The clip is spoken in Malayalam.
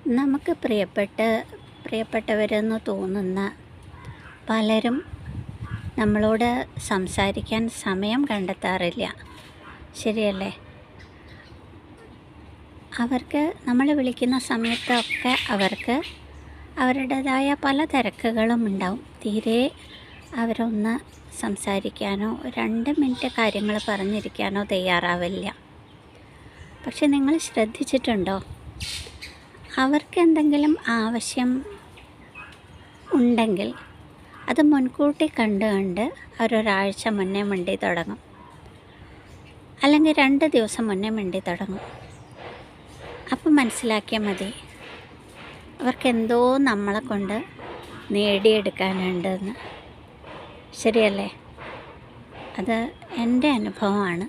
നമുക്ക് പ്രിയപ്പെട്ടവരെന്ന് തോന്നുന്ന പലരും നമ്മളോട് സംസാരിക്കാൻ സമയം കണ്ടെത്താറില്ല. ശരിയല്ലേ? അവർക്ക് നമ്മൾ വിളിക്കുന്ന സമയത്തൊക്കെ അവർക്ക് അവരുടേതായ പല തിരക്കുകളും ഉണ്ടാവും. തീരെ അവരൊന്ന് സംസാരിക്കാനോ 2 മിനിറ്റ് കാര്യങ്ങൾ പറഞ്ഞിരിക്കാനോ തയ്യാറാവില്ല. പക്ഷെ നിങ്ങൾ ശ്രദ്ധിച്ചിട്ടുണ്ടോ, അവർക്ക് എന്തെങ്കിലും ആവശ്യം ഉണ്ടെങ്കിൽ അത് മുൻകൂട്ടി കണ്ട് അവരൊരാഴ്ച മുന്നേ മിണ്ടി തുടങ്ങും, അല്ലെങ്കിൽ 2 ദിവസം മുന്നേ മിണ്ടി തുടങ്ങും. അപ്പം മനസ്സിലാക്കിയാൽ മതി, അവർക്കെന്തോ നമ്മളെ കൊണ്ട് നേടിയെടുക്കാനുണ്ടെന്ന്. ശരിയല്ലേ? അത് എൻ്റെ അനുഭവമാണ്.